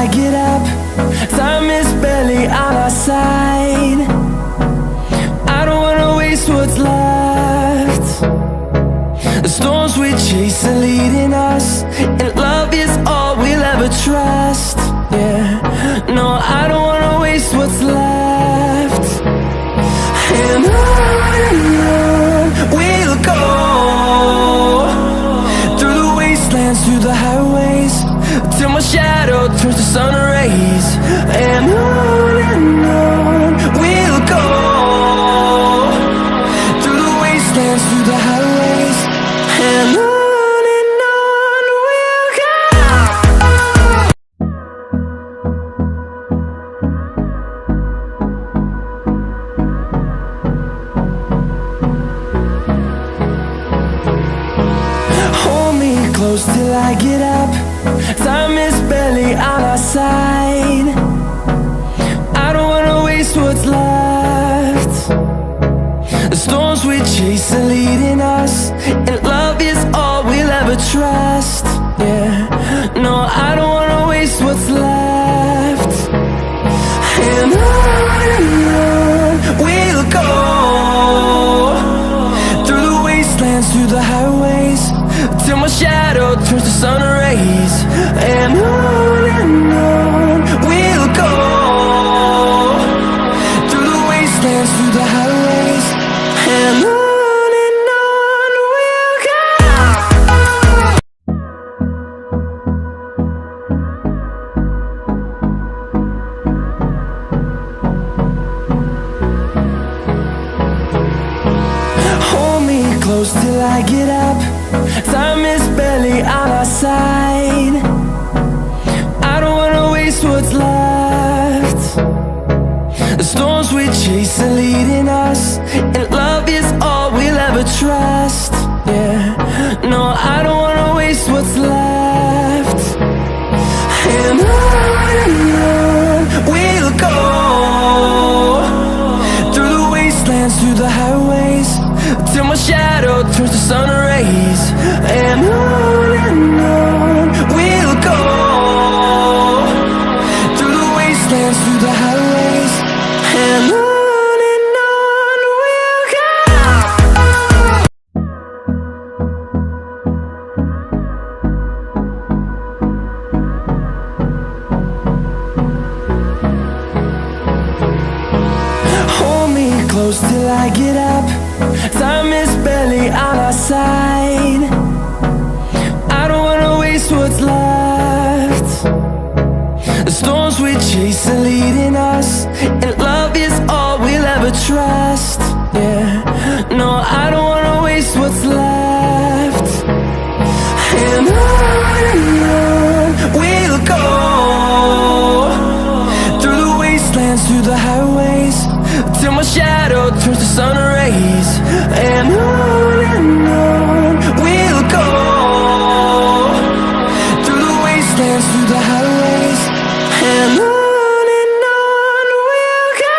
I get up. Time is barely on our side. I don't wanna waste what's left. The storms we chase are leading us, and love is all we'll ever trust. Yeah, no, I don't wanna waste what's left. And on we'll go, through the wastelands, through the highways, till my shadow turns to sun rays. And on we'll go, through the wastelands, through the highways, and on we'll go. Hold me close till I get up. Time is barely on our side. I don't wanna waste what's left. The storms we chase are leading us, and love is all we'll ever trust. Yeah, no, I don't wanna waste what's left. And on we'll go, through the wastelands, through the highways, till my shadow turns to sun rays. And on we'll go, through the wastelands, through the highways, and on we'll go. Hold me close till I get up. Time is barely on our side. I don't wanna waste what's left. The storms we chase are leading us, and love is all we'll ever trust. Yeah, no, I don't wanna waste what's left. And on we'll go, through the wastelands, through the highways, till my shadow turns to sun rays. And on we'll go, through the wastelands, through the highways, and on we'll go. Hold me close till I get up. Time is barely on our side. I don't wanna waste what's left. The storms we chase are leading us, and love is all we'll ever trust. Yeah, no, I don't wanna waste what's left. And on we'll go, through the wastelands, through the highways, till my shadow turns to sun rays. And on we'll go, through the wastelands, through the highways, and on we'll go.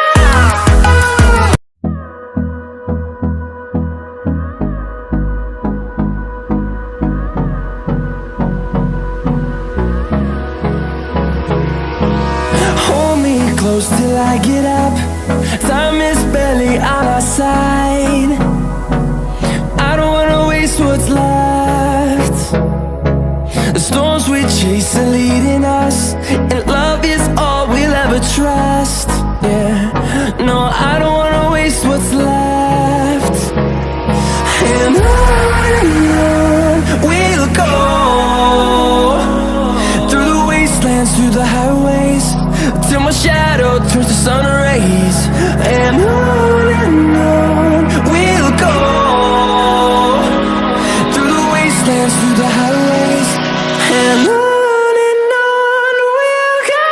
Hold me close till I get up. Time is barely on our side. I don't wanna waste what's left. The storms we chase are leading us, and love is all we'll ever trust. Yeah, no, I don't wanna waste what's left. And on we'll go, through the wastelands, through the highways, till my shadow turns to sun rays. And on we'll go, through the wastelands, through the highways, and on we'll go.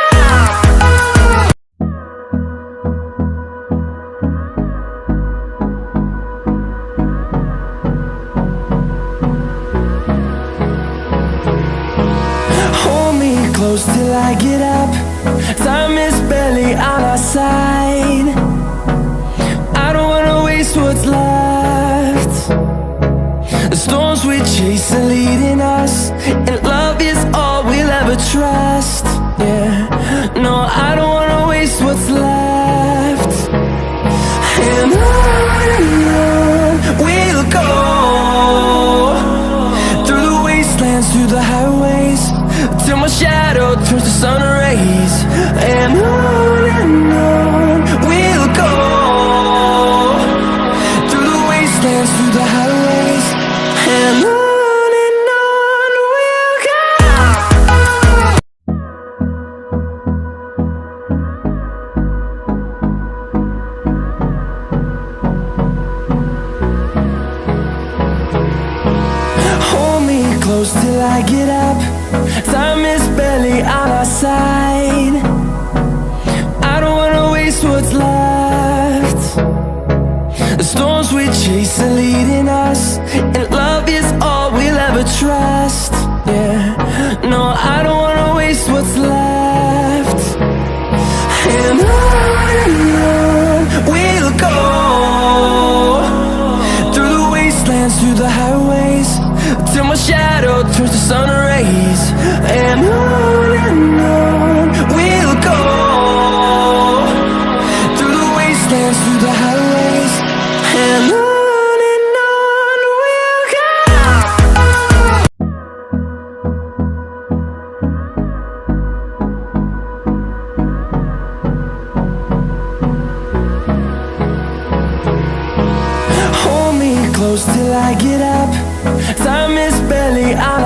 Hold me close till I get up. Time is barely on our side. I don't wanna waste what's left. The storms we chase are leading us, and love is all we'll ever trust. Yeah, through the highways, till my shadow turns to sun rays. And on we'll go, through the wastelands, through the highways. And on we'll go. Hold me close till I get up. Time is barely on our side. I don't wanna waste what's left. The storms we chase are leading us, and love is all we'll ever trust. Yeah, no, I don't wanna waste what's left. And on we'll go, through the wastelands, through the highways, till my shadow turns to sun rays. And on we'll go, through the wastelands, through the highways. And on we'll go. Hold me close till I get up. Time is barely on